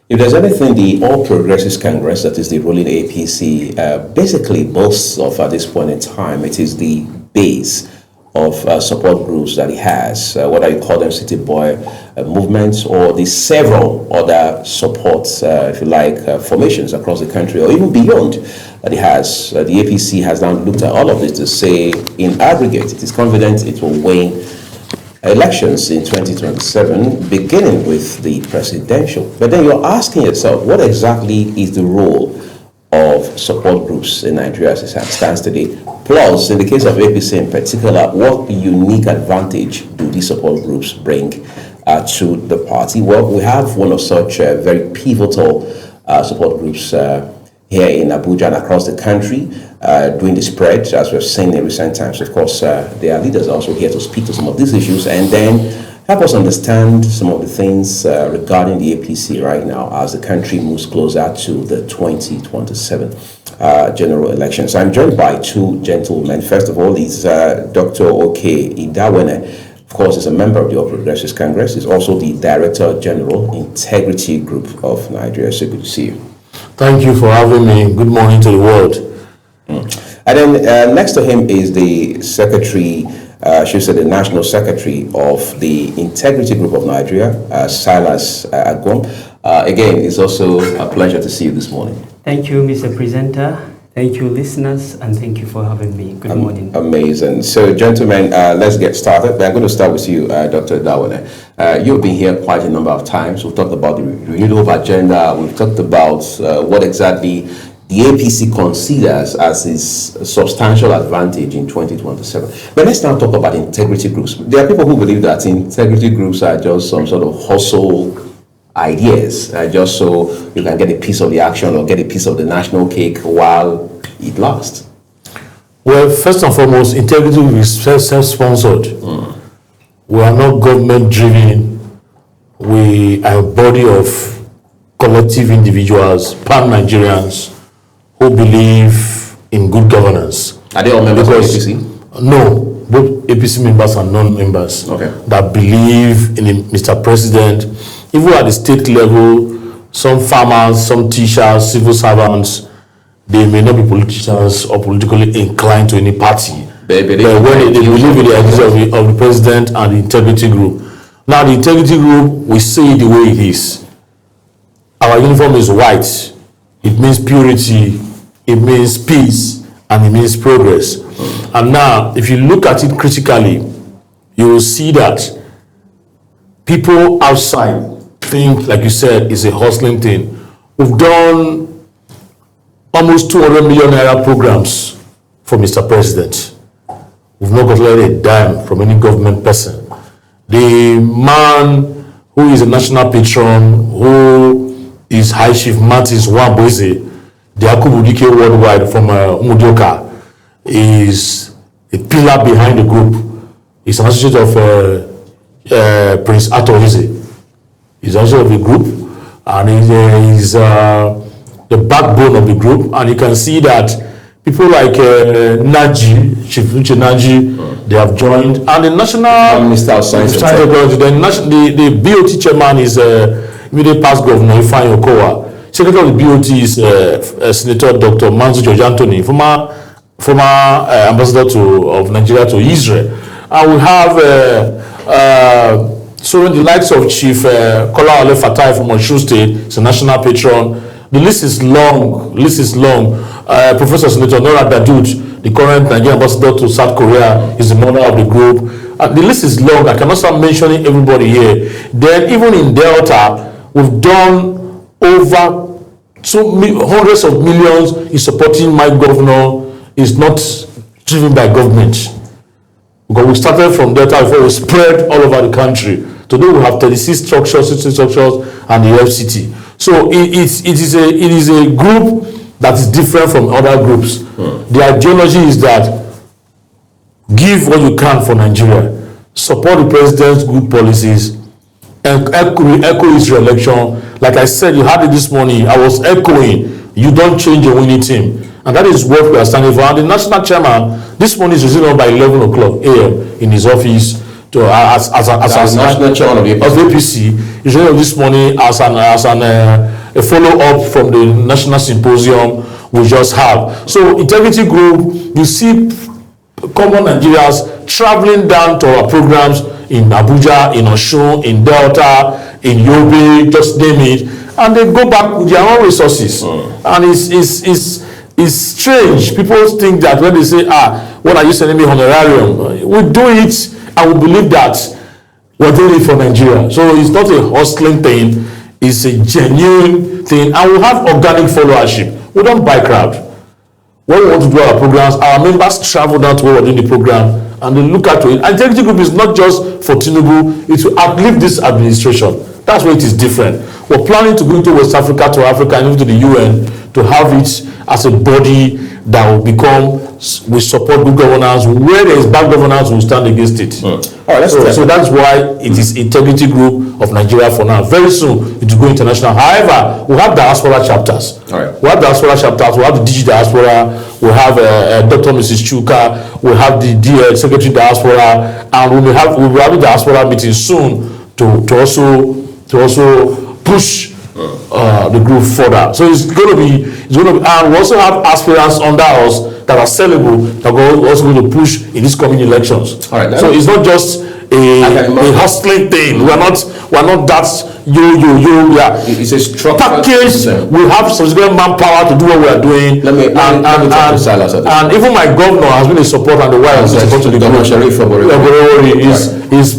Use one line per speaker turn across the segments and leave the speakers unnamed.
If there's anything the All Progressives Congress, that is the ruling APC, basically boasts of at this point in time, it is the base of support groups that it has, whether you call them city boy movements or the several other supports, if you like, formations across the country or even beyond that it has. The APC has now looked at all of this to say, in aggregate, it is confident it will win elections in 2027, beginning with the presidential. But then you're asking yourself, what exactly is the role of support groups in Nigeria as it stands today? Plus, in the case of APC in particular, what unique advantage do these support groups bring to the party? Well, we have one of such very pivotal support groups here in Abuja and across the country, doing the spread, as we've seen in recent times. Of course, their leaders are also here to speak to some of these issues and then help us understand some of the things regarding the APC right now as the country moves closer to the 2027 general elections. I'm joined by two gentlemen. First of all is Dr. Oke Idawene. Of course, is a member of the All Progressives Congress. He's also the Director General, Integrity Group of Nigeria. So good to see you.
Thank you for having me. Good morning to the world.
And then next to him is the Secretary, the National Secretary of the Integrity Group of Nigeria, Silas Agwom. Again, it's also a pleasure to see you this morning.
Thank you, Mr. Presenter. Thank you, listeners, and thank you for having me. Good morning.
Amazing. So, gentlemen, let's get started. I'm going to start with you, Dr. Idawene. You've been here quite a number of times. We've talked about the renewed hope agenda. We've talked about what exactly the APC considers as its substantial advantage in 2027. But let's now talk about integrity groups. There are people who believe that integrity groups are just some sort of hustle ideas, just so you can get a piece of the action or get a piece of the national cake while it lasts.
Well, first and foremost, integrity is self-sponsored. We are not government-driven. We are a body of collective individuals, pan-Nigerians, who believe in good governance.
Are they all members of APC?
No, both APC members and non-members that believe in Mr. President. Even at the state level, some farmers, some teachers, civil servants, they may not be politicians or politically inclined to any party. But when they believe in the ideas of the president and the integrity group. Now, the integrity group, we say it the way it is. Our uniform is white. It means purity, it means peace, and it means progress. And now, if you look at it critically, you will see that people outside think, like you said, it's a hustling thing. We've done almost 200 million naira programs for Mr. President. We've not got a dime from any government person. The man who is a national patron, who is High Chief Martins Wambose, the Akubu Dike worldwide from Umudioka, is a pillar behind the group. He's an associate of Prince Atoize. He's also of the group, and he's the backbone of the group. And you can see that people like Naji, Chief Uche Naji, they have joined. And the National
Minister of Science and
Technology, the BOT chairman is immediate past Governor Ifeanyi Okowa. Secretary of the BOT is Senator Dr. Manzu George Anthony, former ambassador of Nigeria to Israel. And we have so the likes of Chief Kolawole Fatai from Osun State is a national patron. The list is long. Professor Senator Nora Dadut, the current Nigerian ambassador to South Korea, is the mother of the group. The list is long. I cannot start mentioning everybody here. Then even in Delta, we've done over hundreds of millions in supporting my governor. Is not driven by government. Because we started from Delta before we spread all over the country. Today we have 36 structures, 60 structures, and the FCT. So it is a group that is different from other groups. The ideology is that give what you can for Nigeria, support the president's good policies, and echo his re-election. Like I said, you had it this morning. I was echoing. You don't change a winning team. And that is what we are standing for. And the national chairman, this morning is received by 11 o'clock a.m. in his office as national chairman of APC. He's this morning as an a follow-up from the national symposium we just have. So Integrity Group, you see common Nigerians traveling down to our programs in Abuja, in Osun, in Delta, in Yobe, just name it, and they go back with their own resources. And it's strange. People think that when they say, what are you sending me honorarium? We do it and we believe that we're doing it for Nigeria. So it's not a hustling thing, it's a genuine thing, and we have organic followership. We don't buy crowd. When we want to do our programs, our members travel down to where we're doing the program and they look at it. And Integrity Group is not just for Tinubu, it's to outlive this administration. That's where it is different. We're planning to go into West Africa, to Africa, and even to the UN to have it as a body that will become, we support good governance. Where there is bad governance, we'll stand against it. All right, so that's why it is Integrity Group of Nigeria for now. Very soon, it will go international. However, we have diaspora chapters. All right. We have diaspora chapters. We have the DG diaspora. We have Dr. Mrs. Chuka. We have the Secretary diaspora, and we will have a diaspora meeting soon to also push the group further. So it's going to be, and we also have aspirants under us that are sellable that we're also going to push in these coming elections. All right. So it's not just a hustling thing. We're not that yeah.
It's a structured
package. We have sufficient manpower to do what we are doing.
Let me talk to Silas.
And even my governor has been a supporter, and the wife has been supporting the governor.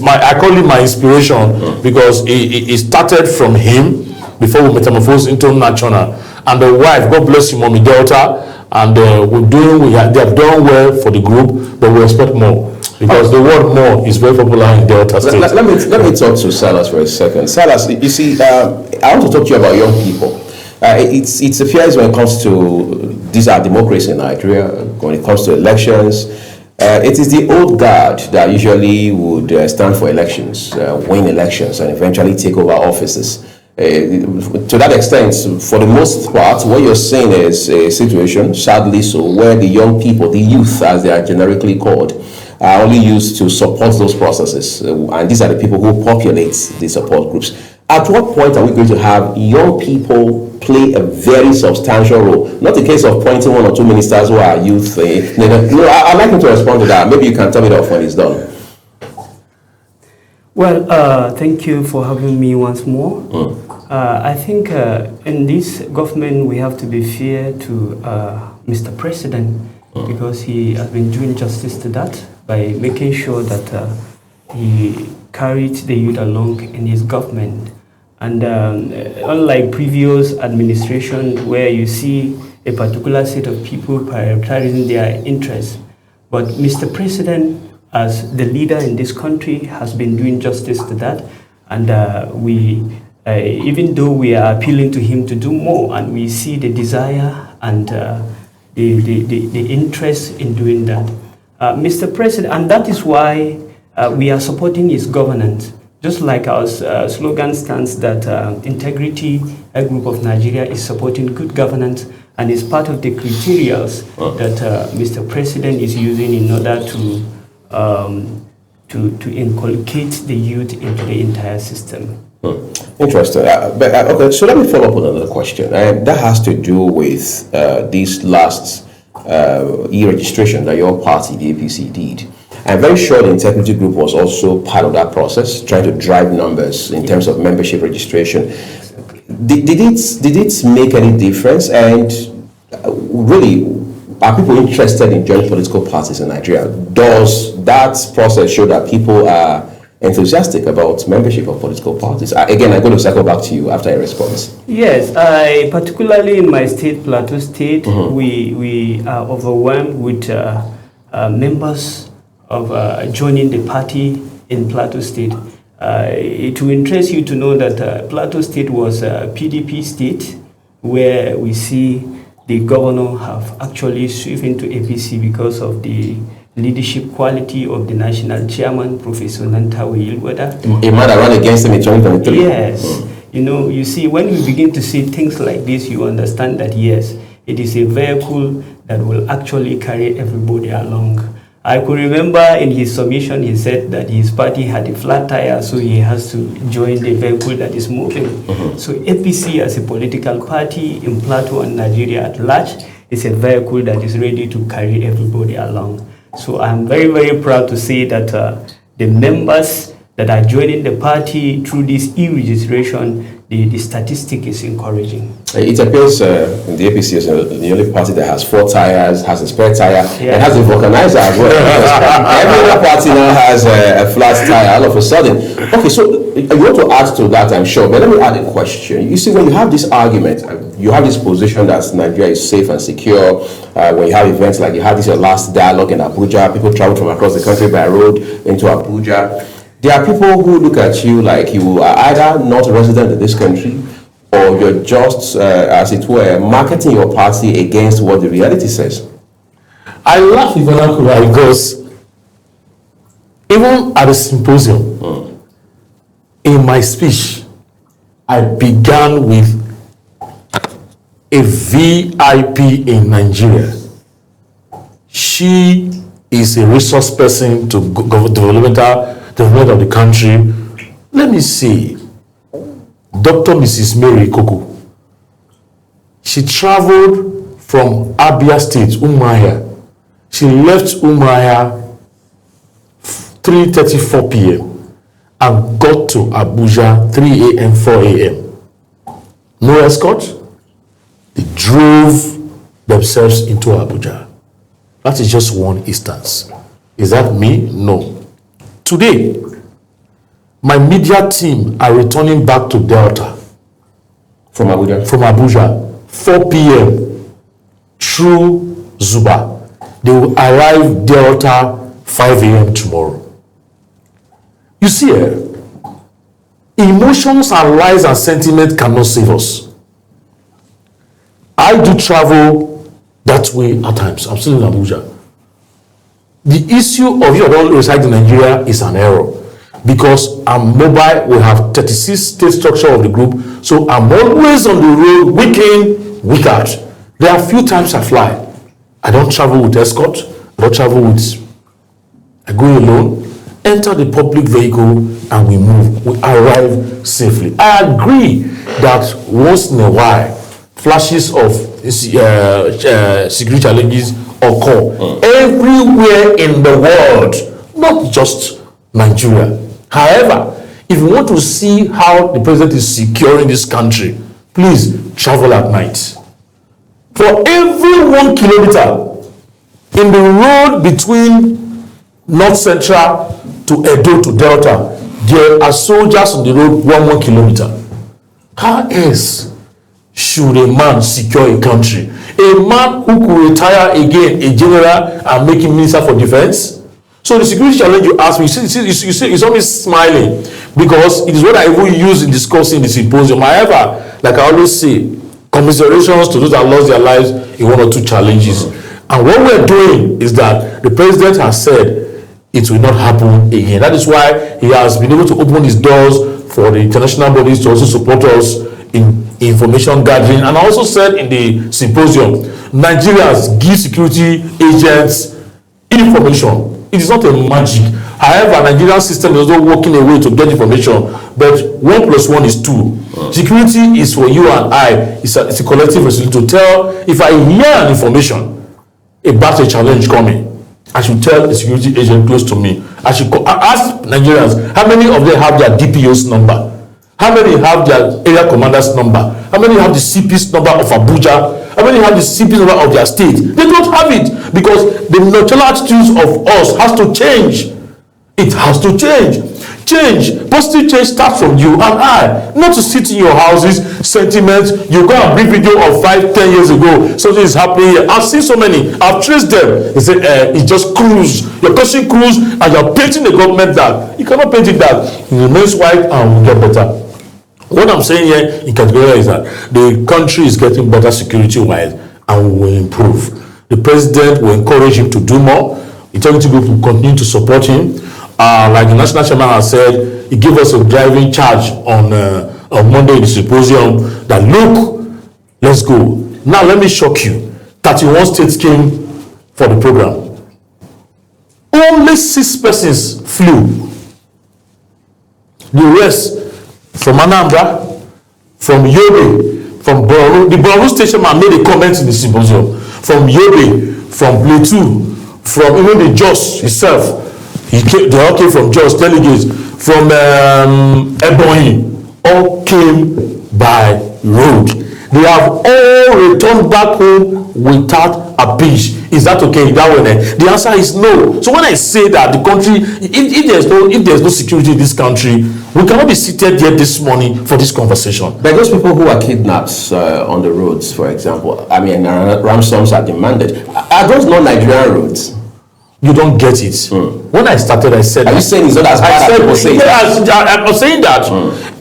I call him my inspiration because it started from him before we metamorphose into national. And the wife, God bless you, Mommy Delta, and they have done well for the group, but we expect more. Because the word more is very popular in Delta State.
Let me talk to Silas for a second. Silas, you see, I want to talk to you about young people. It appears when it comes to these are democracy in Nigeria, when it comes to elections, it is the old guard that usually would stand for elections, win elections, and eventually take over offices. To that extent, for the most part, what you're saying is a situation, sadly so, where the young people, the youth as they are generically called, are only used to support those processes. And these are the people who populate the support groups. At what point are we going to have young people play a very substantial role? Not a case of pointing one or two ministers who are youth. No, I'd like him to respond to that. Maybe you can tell me that when it's done.
Well, thank you for having me once more. I think in this government we have to be fair to Mr. President because he has been doing justice to that by making sure that he carried the youth along in his government. And unlike previous administration where you see a particular set of people prioritizing their interests, but Mr. President, as the leader in this country, has been doing justice to that. And even though we are appealing to him to do more, and we see the desire and the interest in doing that. Mr. President, and that is why we are supporting his governance. Just like our slogan stands that Integrity Group of Nigeria is supporting good governance and is part of the criteria that Mr. President is using in order to inculcate the youth into the entire system.
Interesting. Okay, so let me follow up with another question. That has to do with this last e-registration that your party, the APC, did. I'm very sure the Integrity Group was also part of that process, trying to drive numbers in terms of membership registration. Did it make any difference? And really, are people interested in joining political parties in Nigeria? Does that process show that people are enthusiastic about membership of political parties? Again, I'm going to circle back to you after a response.
Yes, particularly in my state, Plateau State, we are overwhelmed with members of joining the party in Plateau State. It will interest you to know that Plateau State was a PDP state where we see the governor have actually switched into APC because of the leadership quality of the national chairman, Professor Nantawe Yilwada.
A man that ran against him in 2023.
Yes. You know, you see, when we begin to see things like this, you understand that, yes, it is a vehicle that will actually carry everybody along. I could remember in his submission, he said that his party had a flat tire, so he has to join the vehicle that is moving. So APC as a political party in Plateau and Nigeria at large is a vehicle that is ready to carry everybody along. So I'm very, very proud to say that the members that are joining the party through this e-registration, the statistic is encouraging.
It appears the APC is the only party that has 4 tires, has a spare tire, and has a vulcanizer as well. Every other party now has a flat tire all of a sudden. Okay, so you want to add to that, I'm sure, but let me add a question. You see, when you have this argument, you have this position that Nigeria is safe and secure, when you have events like you had this last dialogue in Abuja, people travel from across the country by road into Abuja. There are people who look at you like you are either not a resident in this country or you're just, as it were, marketing your party against what the reality says.
I laugh in vernacular because even at the symposium, in my speech, I began with a VIP in Nigeria. She is a resource person to development of the country. Let me see, Dr. Mrs. Mary Koko. She traveled from Abia State, Umuahia. She left Umuahia 3:34 p.m. and got to Abuja 3 a.m., 4 a.m. No escort. They drove themselves into Abuja. That is just one instance. Is that me? No. Today, my media team are returning back to Delta.
From Abuja?
From Abuja, 4 p.m. through Zuba. They will arrive Delta 5 a.m. tomorrow. You see, emotions and lies and sentiment cannot save us. I do travel that way at times. I'm still in Abuja. The issue of you don't reside in Nigeria is an error because I'm mobile. We have 36 state structure of the group, so I'm always on the road, week in, week out. There are few times I fly. I don't travel with escort. I don't travel with. I go alone, enter the public vehicle, and we move. We arrive safely. I agree that once in a while, flashes of security challenges occur everywhere in the world, not just Nigeria. However, if you want to see how the president is securing this country, please travel at night. For every 1 kilometer in the road between North Central to Edo to Delta, there are soldiers on the road 1 kilometer. How else should a man secure a country? A man who could retire again, a general, and make him minister for defense? So the security challenge you ask me, you see, it's always smiling because it is what I even use in discussing the symposium. However, like I always say, commiserations to those that lost their lives in 1 or 2 challenges. And what we're doing is that the president has said it will not happen again. That is why he has been able to open his doors for the international bodies to also support us in information gathering. And I also said in the symposium, Nigerians give security agents information. It is not a magic. However, Nigerian system is also working a way to get information, but 1 + 1 is 2. Security is for you and I. It's a collective responsibility to tell. If I hear an information about a challenge coming, I should tell the security agent close to me. I should ask Nigerians, how many of them have their DPO's number? How many have their area commander's number? How many have the CP's number of Abuja? How many have the CP's number of their state? They don't have it because the nocturnal attitudes of us has to change. It has to change. Change. Positive change starts from you and I. Not to sit in your houses, sentiments. You go and bring video of 5-10 years ago. Something is happening here. I've seen so many. I've traced them. They say, it's just cruise. You're touching cruise and you're painting the government dark. You cannot paint it dark. It remains white and will get better. What I'm saying here in Categoria is that the country is getting better security-wise and will improve. The president will encourage him to do more. The integrity group will continue to support him. Like the national chairman has said, he gave us a driving charge on Monday in the symposium that look, let's go. Now let me shock you. 31 states came for the program. only 6 persons flew. The rest from Anambra, from Yobe, from Borno. The Borno station man made a comment in the symposium. From Yobe, from Plateau, from even the Jos itself. They all came from Jos, delegates. From Ebonyi, all came by road. They have all returned back home without a pitch. Is that okay? That way, the answer is no. So when I say that the country, if there's no security in this country, we cannot be seated here this morning for this conversation.
But those people who are kidnapped on the roads, for example, I mean, ransoms are demanded. Are those not Nigerian roads?
You don't get it. When I started, I said...
Are you saying it's not as bad as people say?
I was saying that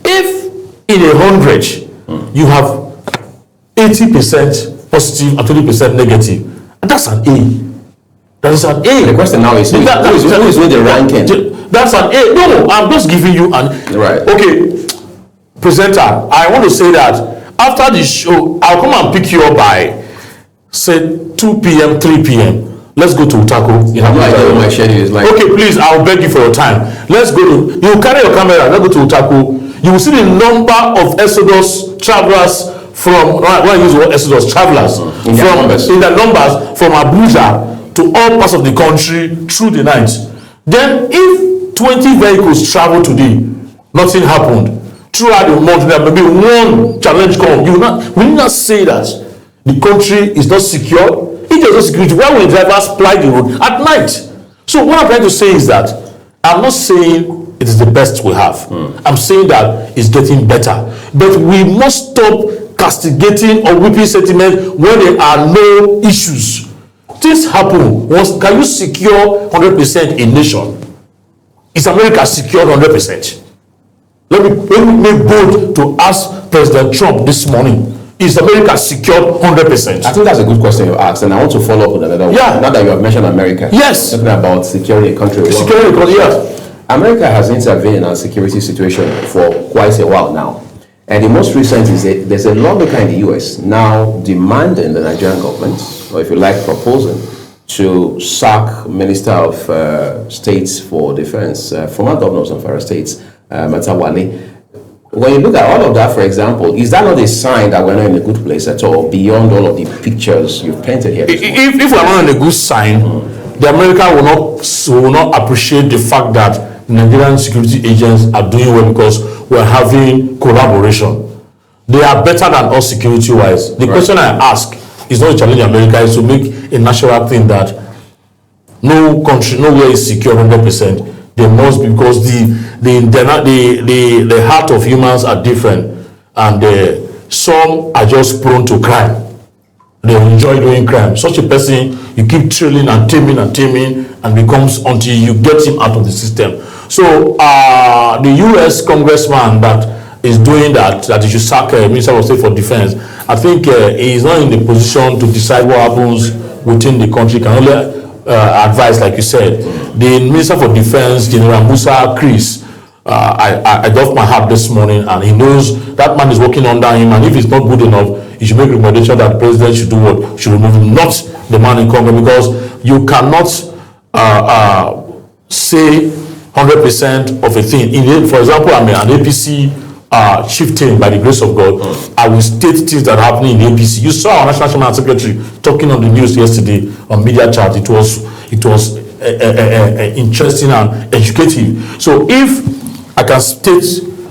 if in 100, you have 80% positive and 20% negative, that's an A. That is an A.
The question now is, who is with the ranking?
That's an A. No, I'm just giving you an...
Right.
Okay, presenter, I want to say that after the show, I'll come and pick you up by, say, 2 p.m., 3 p.m. Let's go to Utako.
You have no idea what my schedule is like.
Okay, please, I'll beg you for your time. Let's go to... You carry your camera, let's go to Utako. You will see the number of Exodus travelers from... When I use the word Exodus travelers, in the numbers from Abuja to all parts of the country through the night. Then if 20 vehicles travel today, nothing happened. Throughout the month, there may be one challenge come. We need not say that the country is not secure. If there's no security, why will the drivers ply the road at night? So what I'm trying to say is that I'm not saying it is the best we have. I'm saying that it's getting better. But we must stop castigating or whipping sentiment when there are no issues. Things happen. Can you secure 100% a nation? Is America secured 100%? Let me make bold to ask President Trump this morning. Is America secured 100%?
I think that's a good question you asked, and I want to follow up with another one.
Yeah.
Now that you have mentioned America.
Yes.
Talking about securing a country.
Securing a country, yes.
America has intervened in our security situation for quite a while now. And the most recent is that there's a lawmaker in the US now demanding the Nigerian government, or if you like, proposing to sack Minister of States for Defense, former governor of Zamfara States, Matawale. When you look at all of that, for example, is that not a sign that we're not in a good place at all, beyond all of the pictures you've painted here?
If we're not in a good sign, the America will not appreciate the fact that Nigerian security agents are doing well because we're having collaboration. They are better than us security-wise. The question I ask is not to challenge America, is to make a natural thing that no country, nowhere is secure 100%. They must, because the heart of humans are different, and some are just prone to crime. They enjoy doing crime. Such a person, you keep trailing and taming and becomes, until you get him out of the system. So the US congressman that is doing that he should sack Minister of State for Defense, I think he is not in the position to decide what happens within the country. Can only advise, like you said. The Minister for Defense, General Musa Chris, I doffed my hat this morning, and he knows that man is working under him, and if it's not good enough, he should make a recommendation that the president should do what? Should remove him, not the man in Congress, because you cannot say 100% of a thing. For example, I'm an APC chieftain by the grace of God. I will state things that are happening in the APC. You saw our National Secretary talking on the news yesterday on Media Chat. It was interesting and educative. So if I can state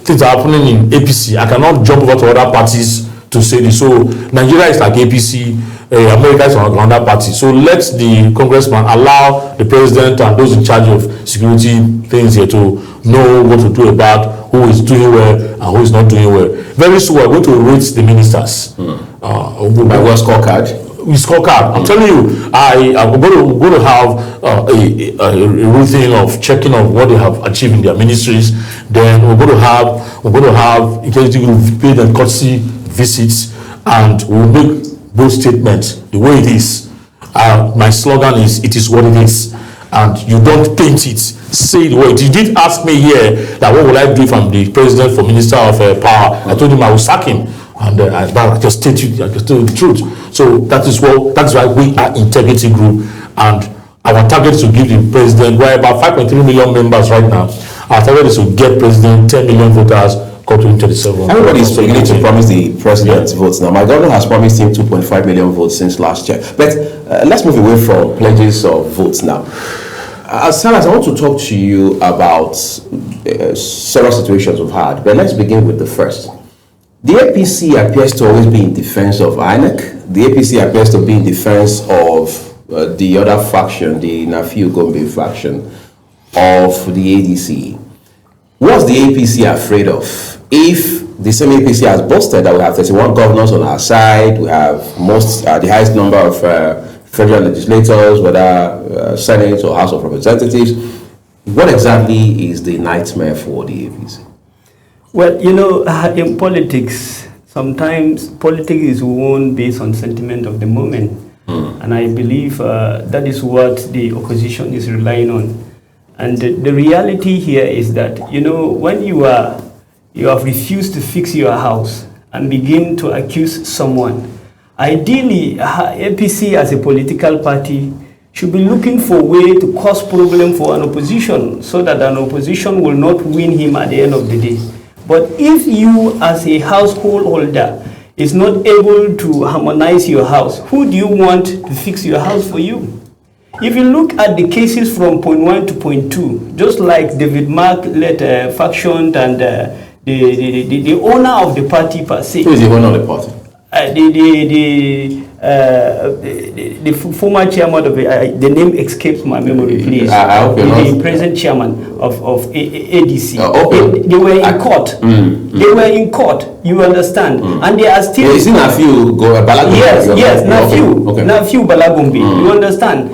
things are happening in APC, I cannot jump over to other parties to say this. So Nigeria is like APC, America is another party. So let the congressman allow the president and those in charge of security things here to know what to do about who is doing well and who is not doing well. Very soon we're going to rate the ministers.
By what scorecard?
Scorecard. I'm telling you, I'm going to have a routine of checking of what they have achieved in their ministries. Then we're going to have in case you pay them courtesy visits, and we'll make both statements the way it is. My slogan is, it is what it is, and you don't paint it. Say it the way it is. You did ask me here that what will I do if I'm the president for Minister of Power. I told him I will sack him. And I just state the truth. So that is why we are Integrity Group, and our target is to give the president, we're about 5.3 million members right now. Our target is to get president 10 million voters come 2027.
Everybody is beginning to promise the president votes now. My governor has promised him 2.5 million votes since last year. But let's move away from pledges of votes now. Salas, I want to talk to you about several situations we've had, but let's begin with the first. The APC appears to always be in defense of INEC. The APC appears to be in defense of the other faction, the Nafiu Gombe faction of the ADC. What's the APC afraid of? If the same APC has boasted that we have 31 governors on our side, we have the highest number of federal legislators, whether Senate or House of Representatives, what exactly is the nightmare for the APC?
Well, you know, in politics, sometimes politics is won based on sentiment of the moment. And I believe that is what the opposition is relying on. And the reality here is that, you know, when you have refused to fix your house and begin to accuse someone, ideally, APC as a political party should be looking for a way to cause problem for an opposition so that an opposition will not win him at the end of the day. But if you as a household holder is not able to harmonize your house, who do you want to fix your house for you? If you look at the cases from point 1 to point 2, just like David Mark led faction and the owner of the party per se.
Who is the owner of the party?
The former chairman of the name escapes my memory, please. The present chairman of ADC.
Okay.
They were in court. They were in court. You understand? And they are still.
Is it Nafiu Balagombe?
Yes, Nafiu.
Okay.
Nafiu Balagombe. You understand?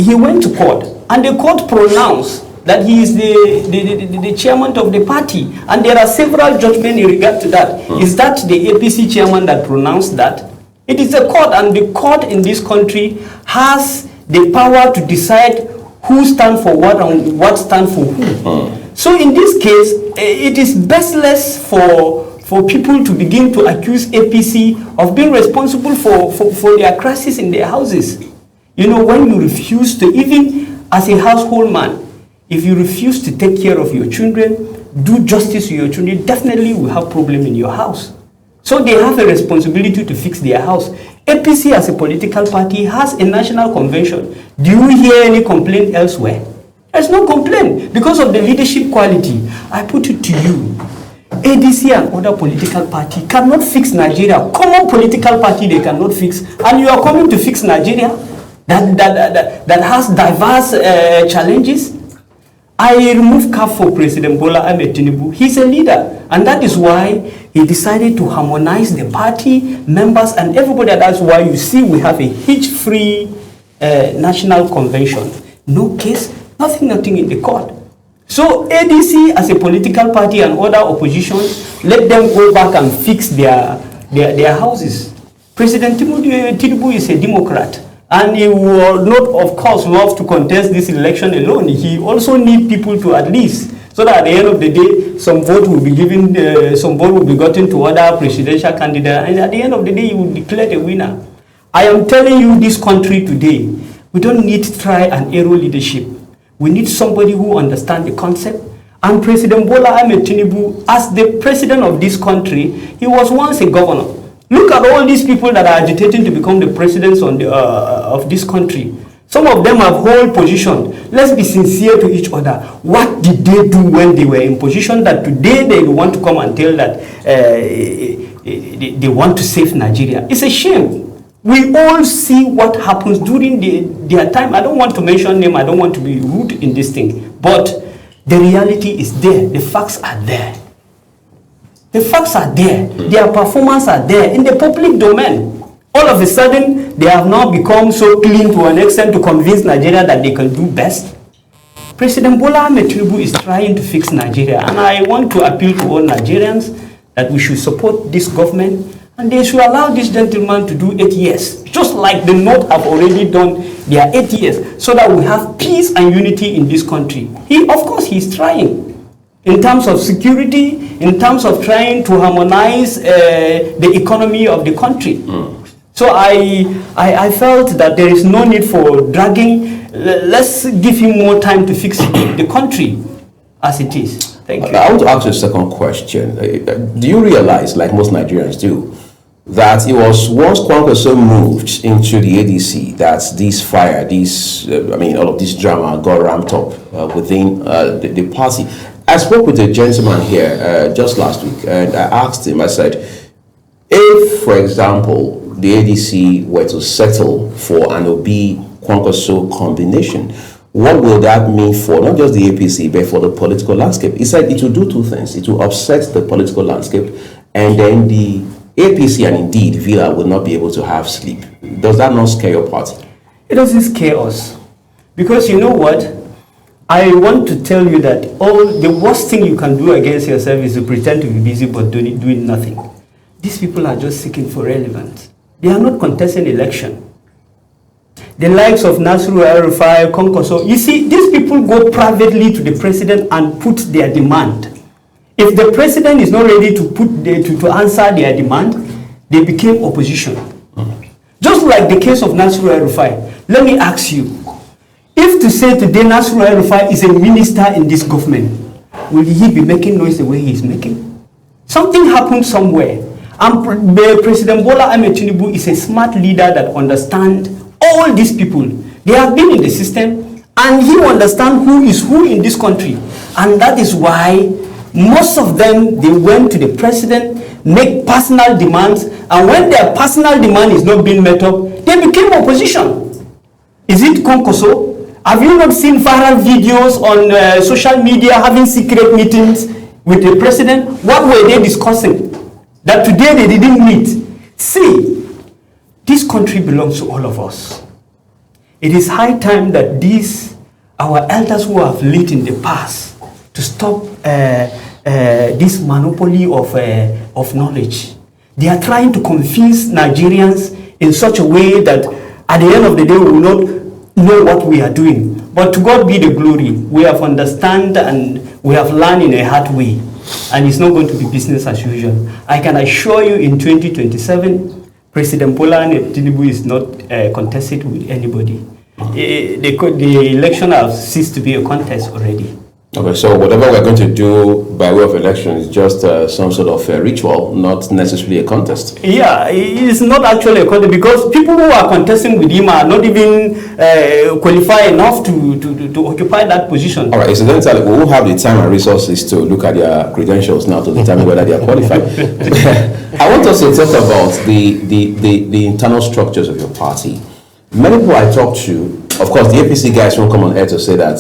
He went to court, and the court pronounced that he is the chairman of the party. And there are several judgments in regard to that. Is that the APC chairman that pronounced that? It is a court, and the court in this country has the power to decide who stands for what and what stands for who. So in this case, it is baseless for people to begin to accuse APC of being responsible for their crisis in their houses. You know, when you refuse to, even as a household man, if you refuse to take care of your children, do justice to your children, definitely you will have problem in your house. So they have a responsibility to fix their house. APC as a political party has a national convention. Do you hear any complaint elsewhere? There's no complaint because of the leadership quality. I put it to you, ADC and other political party cannot fix Nigeria. Common political party they cannot fix. And you are coming to fix Nigeria that has diverse challenges. I remove cap for President Bola Ahmed Tinubu. He's a leader, and that is why he decided to harmonize the party members and everybody. That's why you see we have a hitch-free national convention. No case, nothing in the court. So ADC as a political party and other oppositions, let them go back and fix their houses. President Tinubu is a Democrat. And he will not, of course, love to contest this election alone. He also needs people to at least, so that at the end of the day, some vote will be given, some vote will be gotten to other presidential candidates, and at the end of the day, he will declare the winner. I am telling you, this country today, we don't need try and error leadership. We need somebody who understands the concept. And President Bola Ahmed Tinubu, as the president of this country, he was once a governor. Look at all these people that are agitating to become the presidents of this country. Some of them have hold position. Let's be sincere to each other. What did they do when they were in position that today they want to come and tell that they want to save Nigeria? It's a shame. We all see what happens during their time. I don't want to mention them. I don't want to be rude in this thing. But the reality is there. The facts are there. The facts are there. Their performance are there in the public domain. All of a sudden, they have now become so clean to an extent to convince Nigeria that they can do best. President Bola Ahmed Tinubu is trying to fix Nigeria, and I want to appeal to all Nigerians that we should support this government, and they should allow this gentleman to do 8 years, just like the North have already done their 8 years, so that we have peace and unity in this country. Of course, he's trying. In terms of security, in terms of trying to harmonize the economy of the country. So I felt that there is no need for dragging. Let's give him more time to fix the country as it is. Thank you.
I want to ask you a second question. Do you realize, like most Nigerians do, that it was once Kwankwaso moved into the ADC that this fire, all of this drama got ramped up within the party? I spoke with a gentleman here just last week, and I asked him, I said, if, for example, the ADC were to settle for an Obi-Kwankwaso combination, what will that mean for not just the APC, but for the political landscape? He said it will do two things. It will upset the political landscape, and then the APC and indeed Villa will not be able to have sleep. Does that not scare your party?
It doesn't scare us. Because you know what? I want to tell you that the worst thing you can do against yourself is to pretend to be busy but doing nothing. These people are just seeking for relevance. They are not contesting election. The likes of Nasiru El-Rufai, Kwankwaso, you see, these people go privately to the president and put their demand. If the president is not ready to answer their demand, they became opposition. Just like the case of Nasiru El-Rufai. Let me ask you, if to say today Nasiru El-Rufai is a minister in this government, will he be making noise the way he is making? Something happened somewhere. And President Bola Ahmed Tinubu is a smart leader that understands all these people. They have been in the system, and he understands who is who in this country. And that is why most of them, they went to the president, make personal demands, and when their personal demand is not being met up, they became opposition. Is it Kwankwaso? Have you not seen viral videos on social media having secret meetings with the president? What were they discussing? That today they didn't meet. See, this country belongs to all of us. It is high time that our elders who have lived in the past, to stop this monopoly of knowledge. They are trying to confuse Nigerians in such a way that at the end of the day we will not know what we are doing. But to God be the glory. We have understand and we have learned in a hard way. And it's not going to be business as usual. I can assure you in 2027, President Bola Ahmed Tinubu is not contested with anybody. The election has ceased to be a contest already.
Okay, so whatever we're going to do by way of election is just some sort of ritual, not necessarily a contest.
Yeah, it's not actually a contest because people who are contesting with him are not even qualified enough to occupy that position. All
right, incidentally, we will have the time and resources to look at their credentials now to determine whether they are qualified. I want us to talk about the internal structures of your party. Many people I talk to, of course, the APC guys won't come on air to say that,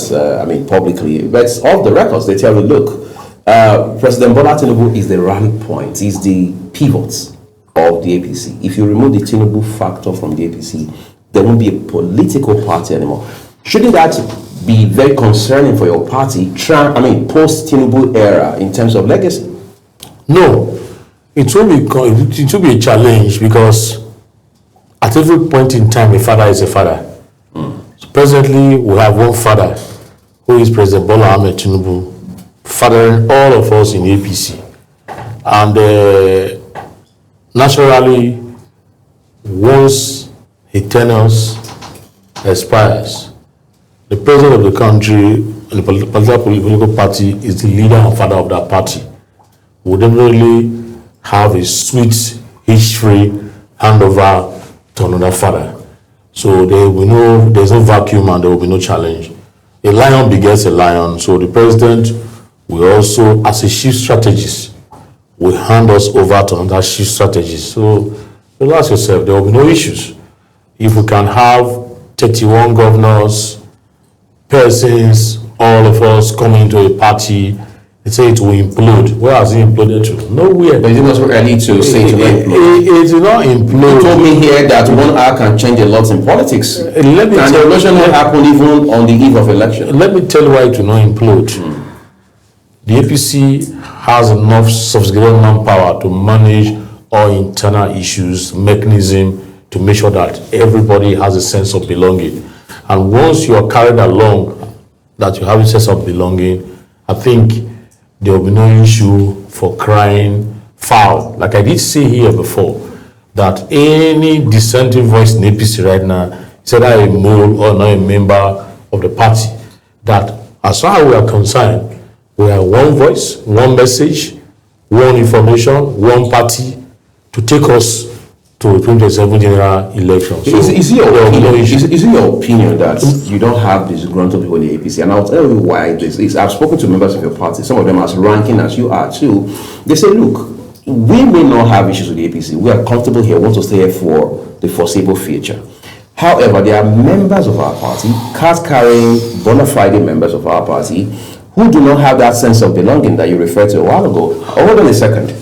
publicly, but off the records, they tell you, look, President Bola Tinubu is the rally point, he's the pivot of the APC. If you remove the Tinubu factor from the APC, there won't be a political party anymore. Shouldn't that be very concerning for your party, post-Tinubu era in terms of legacy?
No, it will be a challenge because at every point in time, a father is a father. So presently, we have one father, who is President Bola Ahmed Tinubu, fathering all of us in APC. And naturally, once his tenure expires, the president of the country and the political party is the leader and father of that party. We definitely have a sweet, history handover to another father. So there's no vacuum and there will be no challenge. A lion begets a lion. So the president will also, as a chief strategist, will hand us over to another chief strategist. So relax yourself, there will be no issues. If we can have 31 governors, persons, all of us coming into a party, they say it will implode. Where has it imploded to? Nowhere.
But it was early to say to implode.
It will not implode.
You told me here that 1 hour can change a lot in politics. And the election will happen even on the eve of election.
Let me tell you why it will not implode. The APC has enough sophisticated manpower to manage all internal issues, mechanism to make sure that everybody has a sense of belonging. And once you are carried along, that you have a sense of belonging, I think there will be no issue for crying foul. Like I did say here before, that any dissenting voice in APC right now is either a mole or not a member of the party. That as far as we are concerned, we are one voice, one message, one information, one party to take us to the 2027 general election. So
is it your opinion that you don't have this disgruntled people in the APC? And I'll tell you why this is. I've spoken to members of your party, some of them as ranking as you are too. They say, look, we may not have issues with the APC. We are comfortable here, want to stay here for the foreseeable future. However, there are members of our party, card-carrying, bona fide members of our party, who do not have that sense of belonging that you referred to a while ago. Hold on a second.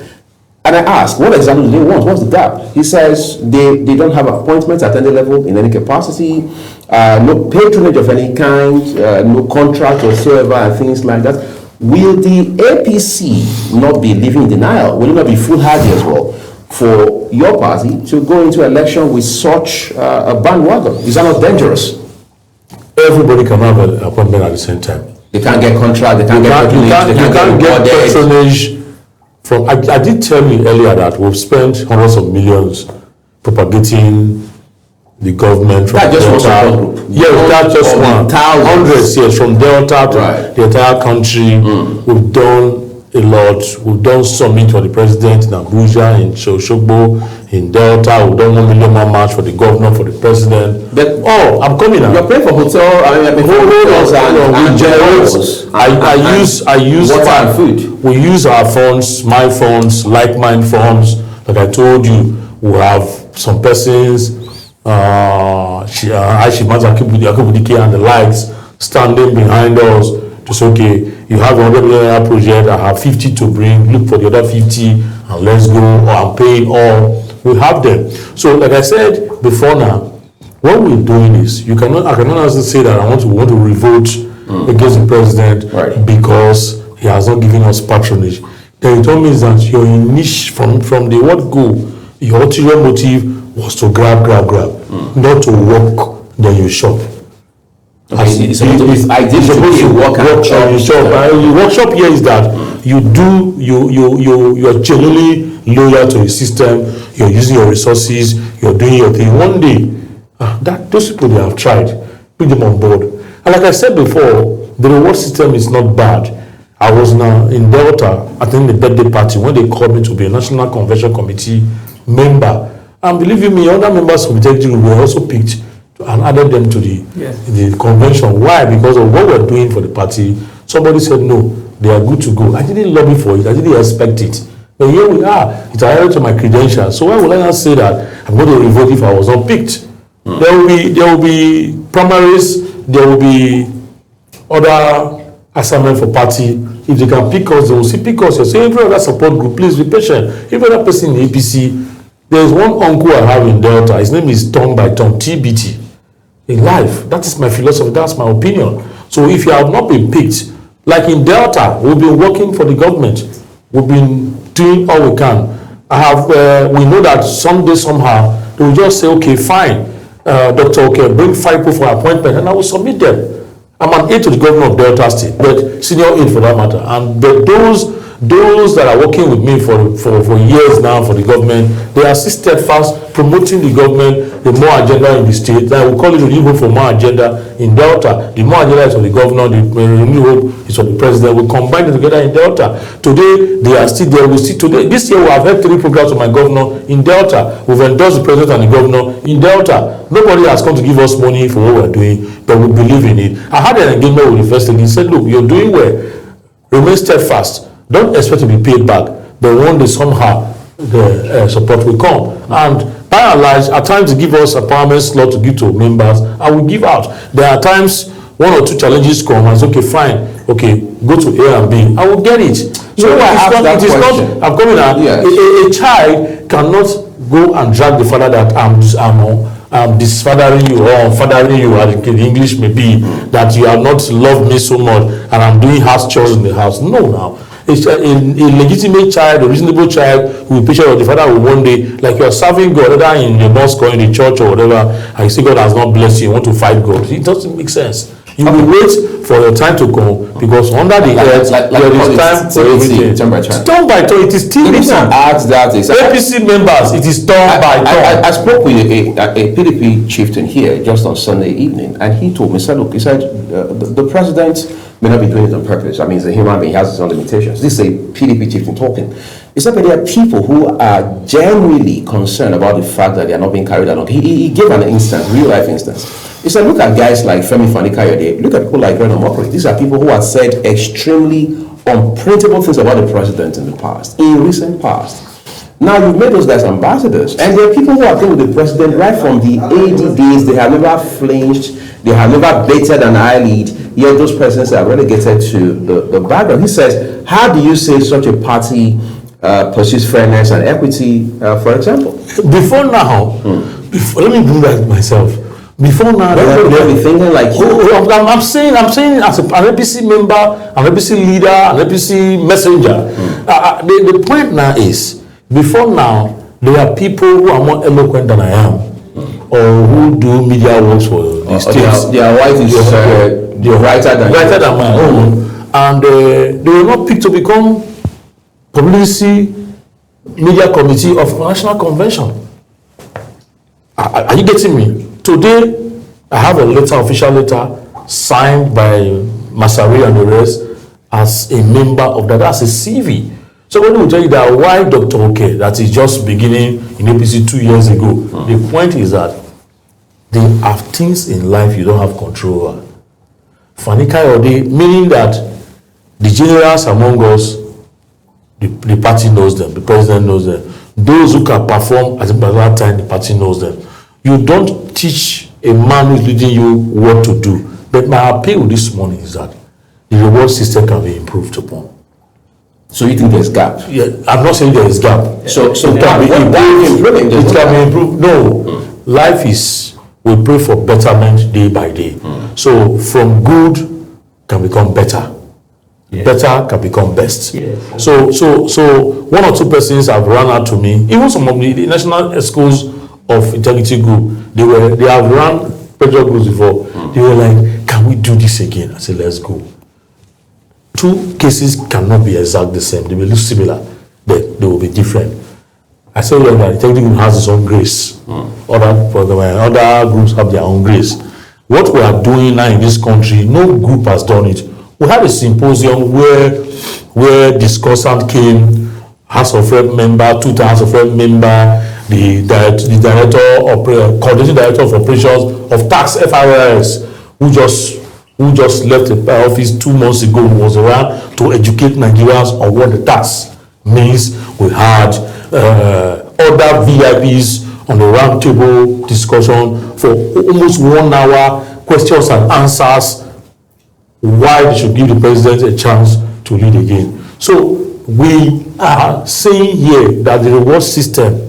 And I ask, what exactly do they want? What's the gap? He says they don't have appointments at any level, in any capacity, no patronage of any kind, no contract whatsoever, and things like that. Will the APC not be living in denial? Will it not be foolhardy as well for your party to go into election with such a bandwagon? Is that not dangerous?
Everybody can have an appointment at the same time.
They can't get contract, they can't get patronage,
you can't get patronage. From, I did tell you earlier that we've spent hundreds of millions propagating the government from
that's just
Delta.
one group.
Yes, that's just one. Hundreds, yes, from Delta to the entire country. We've done a lot. We've done summit for the president in Abuja, in Osogbo, in Delta. We've done 1 million man march for the governor, for the president. But, I'm coming now.
You're paying for hotel,
I use
water and food.
We use our funds, my funds, like-minded funds. Like I told you, we have some persons, Aishimaz Akubudike and the likes, standing behind us to say, okay, you have a 100 million project, I have 50 to bring, look for the other 50 and let's go, or I'm paying all. We have them. So like I said before now, what we're doing is, I cannot also say that I want to revolt against the president because he has not given us patronage. Then it all means that your niche from the word go, your ulterior motive was to grab, not to work, then you shop.
I did suppose you work and shop.
The workshop here is that you're genuinely loyal to the system, you're using your resources, you're doing your thing. One day, those people they have tried, put them on board. And like I said before, the reward system is not bad. I was now in Delta attending the birthday party when they called me to be a National Convention Committee member. And believe you me, other members of the executive were also picked and added them to the convention. Why? Because of what we're doing for the party. Somebody said no, they are good to go. I didn't lobby for it, I didn't expect it. But here we are, it's added to my credentials. So why would I not say that I'm going to revote if I was not picked? There will be primaries, there will be other assignment for party. If they can pick us, they will see pick us. You say every other support group, please be patient. Every other person in APC, there is one uncle I have in Delta. His name is Tom by Tom, TBT. In life, that is my philosophy, that's my opinion. So if you have not been picked, like in Delta, we've been working for the government. We've been doing all we can. We know that someday, somehow, they will just say, okay, fine, Dr. Okay, bring 5 people for appointment, and I will submit them. I'm an aide to the governor of Delta State, but senior aide for that matter. And those that are working with me for years now for the government, they are steadfast promoting the government, the more agenda in the state. Like we call it renewal for more agenda in Delta. The more agenda is for the governor, the renewal is for the president. We combine it together in Delta. Today, they are still there. This year we have had 3 programs for my governor in Delta. We've endorsed the president and the governor in Delta. Nobody has come to give us money for what we're doing, but we believe in it. I had an engagement with the first lady. He said, look, you're doing well. Remain steadfast. Don't expect to be paid back. But one day somehow the support will come. And by and large, at times they give us a parliament slot to give to members, and we give out. There are times 1 or 2 challenges come and say, okay, fine, okay, go to A and B. I will get it. So I'm coming out. Yes. A child cannot go and drag the father that I'm disfathering you or fathering you, as the English may be, that you have not loved me so much and I'm doing house chores in the house. No, now. A legitimate child, a reasonable child who will be patient with the father will one day, like you are serving God, whether in the mosque or in the church or whatever, and you say God has not blessed you, you want to fight God. It doesn't make sense. You will wait for your time to come because under the earth there is time for everything. It's turn by turn. It is still
ask that is
APC members. It is turn by turn.
I spoke with a PDP chieftain here just on Sunday evening, and he told me, look, he said the president may not be doing it on purpose. I mean, he's a human being, he has his own limitations. This is a PDP chieftain talking. He said, but there are people who are genuinely concerned about the fact that they are not being carried along. He gave an instance, real life instance. He said, look at guys like Femi Fani-Kayode, look at people like Reno Mokri. These are people who have said extremely unprintable things about the president in the past, in recent past. Now you've made those guys ambassadors, and there are people who have been with the president right from the AD days. They have never flinched, they have never batted an eyelid, yet those presidents are relegated to the background. He says, how do you say such a party pursues fairness and equity, for example?
Before now, let me bring back myself. Before now,
they'll be thinking like
I'm saying as an APC member, an APC leader, an APC messenger. The point now is, before now, there are people who are more eloquent than I am, or who do media works for the states.
Their white is brighter
than my own, and they were not picked to become publicity media committee of National Convention. Are you getting me? Today, I have a letter, official letter, signed by Masari and the rest as a member of that. That's a CV. Somebody will tell you that why Dr. Oke, that is just beginning in APC 2 years ago. The point is that there are things in life you don't have control over. Fani-Kayode, meaning that the generals among us, the party knows them, the president knows them. Those who can perform at a particular time, the party knows them. You don't teach a man who is leading you what to do. But my appeal this morning is that the reward system can be improved upon.
So you think there's gap?
Yeah, I'm not saying there is gap.
So
it can be improved. It can be improved. No, life is, we pray for betterment day by day. So from good can become better. Yes. Better can become best. Yes. So one or two persons have run out to me. Even some of the national schools of integrity group, they have run pressure groups before. They were like, can we do this again? I said, let's go. Two cases cannot be exactly the same. They will look similar, but they will be different. I said, well, the integrity group has its own grace. Other groups have their own grace. What we are doing now in this country, no group has done it. We had a symposium where discussant came, House of Rep member, 2 House of Rep member, the coordinating director of operations of tax FRS, who just left the office 2 months ago, was around to educate Nigerians on what the tax means. We had other VIPs on the roundtable discussion for almost 1 hour, questions and answers, why they should give the president a chance to lead again. So we are saying here that the reward system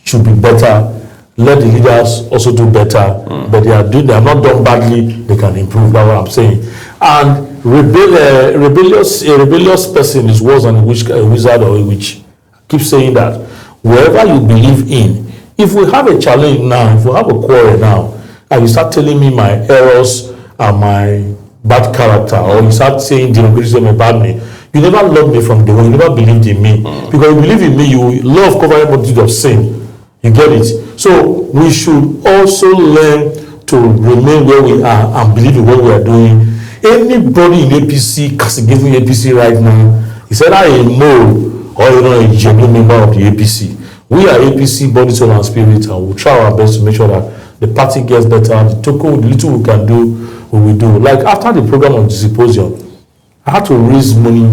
should be better. Let the leaders also do better, but they are not done badly. They can improve. That's what I'm saying. And a rebellious person is worse than a wizard or a witch. I keep saying that. Wherever you believe in, if we have a challenge now, if we have a quarrel now, and you start telling me my errors and my bad character, or you start saying derogatory about me, you never loved me from the way, you never believed in me. Because you believe in me, you love covering multitude of sin. You get it? So we should also learn to remain where we are and believe in what we are doing. Anybody in APC castigating APC right now is either a mole or a genuine member of the APC. We are APC, body, soul, and spirit, and we'll try our best to make sure that the party gets better. The token, the little we can do, we will do. Like after the program of the symposium, I had to raise money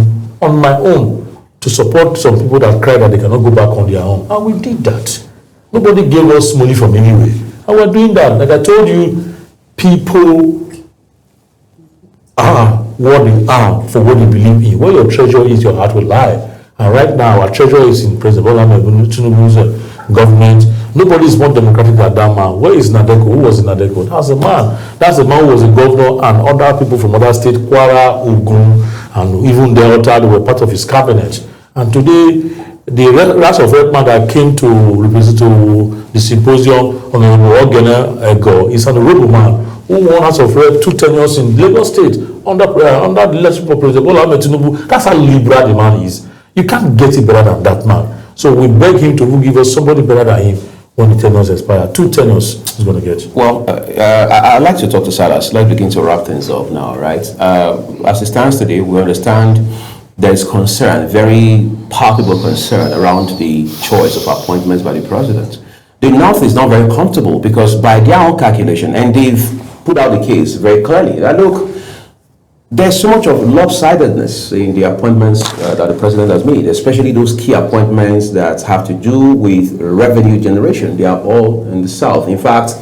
on my own to support some people that cried that they cannot go back on their own. And we did that. Nobody gave us money from anywhere. And we're doing that. Like I told you, people are what they are for what they believe in. Where your treasure is, your heart will lie. And right now, our treasure is in President Bola Tinubu's government. Nobody is more democratic than that man. Where is Nadeko? Who was in Nadeko? That's a man. That's a man who was a governor, and other people from other states, Kwara, Ogun, and even Delta, they were part of his cabinet. And today, the rest of Redman that came to represent to the symposium on the Ogene Ego is an honorable man who won House of Rep 2 tenures in Lagos State under the leadership of President Bola Ahmed Tinubu. That's how liberal the man is. You can't get it better than that man. So we beg him to give us somebody better than him when the tenures expire. 2 tenures he's going to get.
Well, I'd like to talk to Salas. Let's begin to wrap things up now, right? As it stands today, we understand there's concern, very palpable concern around the choice of appointments by the president. The North is not very comfortable because by their own calculation, and they've put out the case very clearly, that look, there's so much of lopsidedness in the appointments that the president has made, especially those key appointments that have to do with revenue generation. They are all in the South. In fact,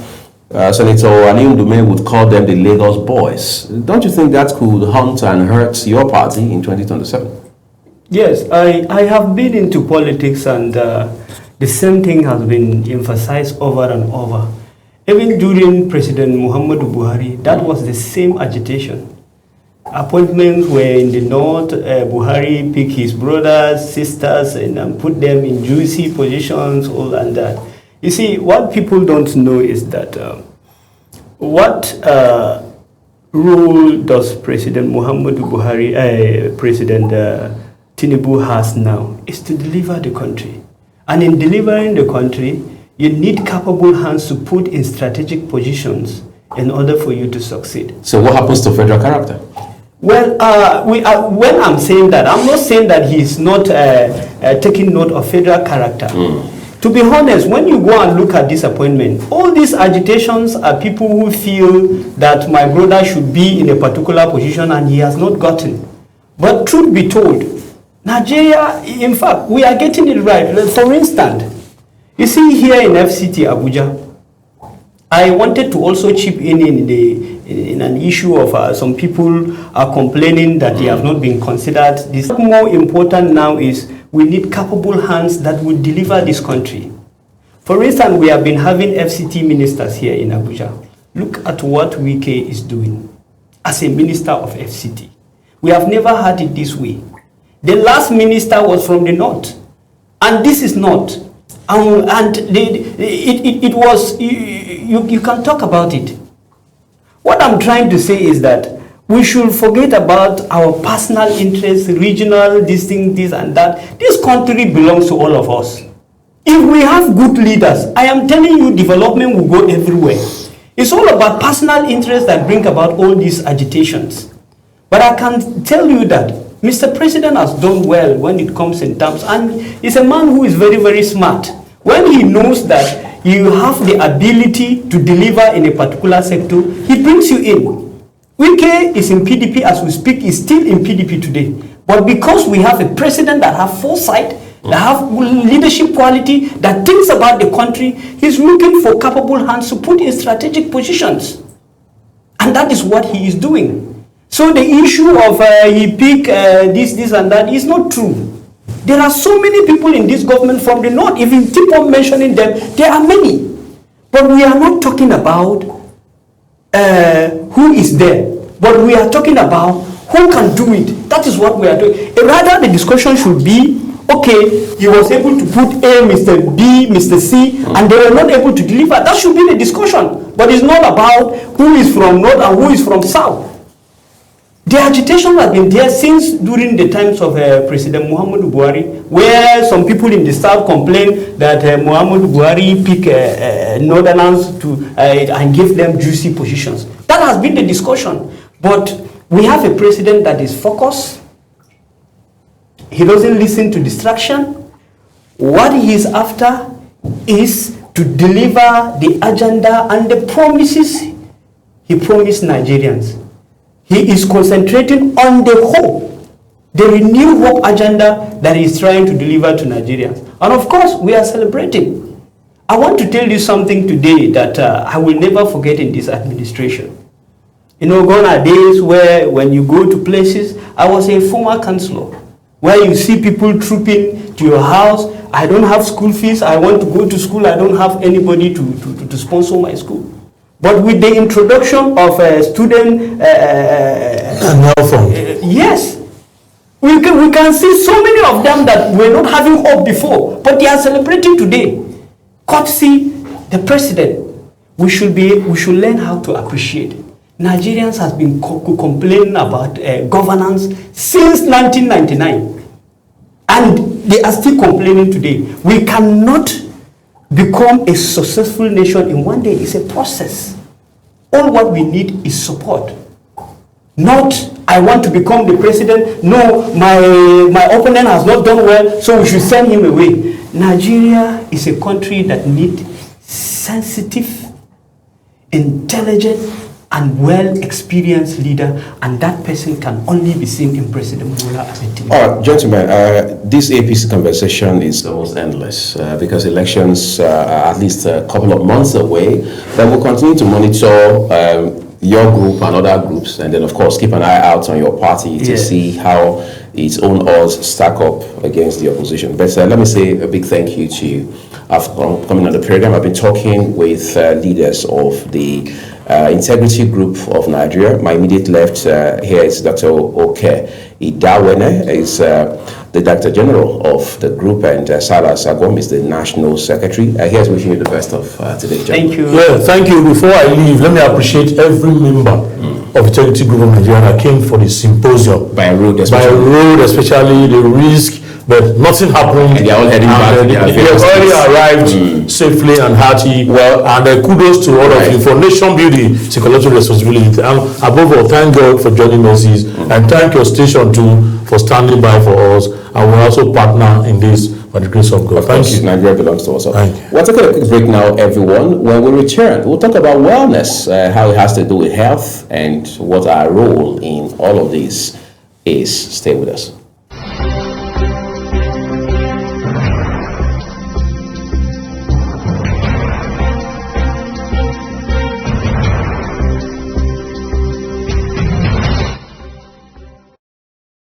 Senator Aliyu Ndume would call them the Lagos boys. Don't you think that could haunt and hurt your party in 2027?
Yes, I have been into politics, and the same thing has been emphasized over and over. Even during President Muhammadu Buhari, that was the same agitation. Appointments were in the north. Buhari picked his brothers, sisters, and put them in juicy positions, all and that. You see, what people don't know is that what role does President Muhammadu Buhari, President Tinubu has now is to deliver the country. And in delivering the country, you need capable hands to put in strategic positions in order for you to succeed.
So what happens to federal character?
Well, when I'm saying that, I'm not saying that he's not taking note of federal character. To be honest, when you go and look at this appointment, all these agitations are people who feel that my brother should be in a particular position and he has not gotten. But truth be told, Nigeria, in fact, we are getting it right. For instance, you see here in FCT Abuja, I wanted to also chip in an issue of some people are complaining that they have not been considered. This more important now is we need capable hands that will deliver this country. For instance, we have been having FCT ministers here in Abuja. Look at what Wike is doing as a minister of FCT. We have never had it this way. The last minister was from the north, and this is not. It was, you can talk about it. What I'm trying to say is that we should forget about our personal interests, regional, this thing, this and that. This country belongs to all of us. If we have good leaders, I am telling you, development will go everywhere. It's all about personal interests that bring about all these agitations. But I can tell you that Mr. President has done well when it comes in terms, and he's a man who is very, very smart. When he knows that you have the ability to deliver in a particular sector, he brings you in. Wike is in PDP as we speak, is still in PDP today. But because we have a president that has foresight, that have leadership quality, that thinks about the country, he's looking for capable hands to put in strategic positions. And that is what he is doing. So the issue of he pick this and that is not true. There are so many people in this government from the north. If you keep on mentioning them, there are many. But we are not talking about who is there. But we are talking about who can do it. That is what we are doing. Rather, the discussion should be, okay, he was able to put A, Mr. B, Mr. C, and they were not able to deliver. That should be the discussion. But it's not about who is from north and who is from south. The agitation has been there since during the times of President Muhammadu Buhari, where some people in the south complained that Muhammadu Buhari picked northerners and gave them juicy positions. That has been the discussion. But we have a president that is focused. He doesn't listen to distraction. What he is after is to deliver the agenda and the promises he promised Nigerians. He is concentrating on the hope, the renewed hope agenda that he is trying to deliver to Nigerians. And of course, we are celebrating. I want to tell you something today that I will never forget in this administration. You know, gone are days where when you go to places, I was a former councillor, where you see people trooping to your house. I don't have school fees. I want to go to school. I don't have anybody to sponsor my school. But with the introduction of a student yes, we can see so many of them that were not having hope before, but they are celebrating today. Courtesy the president. we should learn how to appreciate. Nigerians has been complaining about governance since 1999, and they are still complaining today. We cannot become a successful nation in one day. It's a process. All what we need is support. Not, I want to become the president. No, my opponent has not done well, so we should send him away. Nigeria is a country that needs sensitive, intelligent, and well-experienced leader, and that person can only be seen in President Bola Ahmed Tinubu.
All right, gentlemen, this APC conversation is almost endless because elections are at least a couple of months away. Then we'll continue to monitor your group and other groups, and then of course keep an eye out on your party to see how its own odds stack up against the opposition. But let me say a big thank you to you for coming on the program. I've been talking with leaders of the Integrity Group of Nigeria. My immediate left here is Dr. Oke Idawene, is the Director General of the group, and Salah Sagom is the National Secretary. Here's wishing you the best of today, gentlemen.
Thank you.
Yeah, thank you. Before I leave, let me appreciate every member of Integrity Group of Nigeria that came for the symposium.
By road, especially.
The risk, but nothing happened.
And they are all heading back.
They have already arrived safely and hearty. Well, and kudos to all of you for nation building, psychological responsibility. And above all, thank God for joining us, and thank your station too for standing by for us. And we also partner in this by the grace of God. Thank you.
Nigeria belongs to us.
Thank you.
We'll take a quick break now, everyone. When we return, we'll talk about wellness, how it has to do with health, and what our role in all of this is. Stay with us.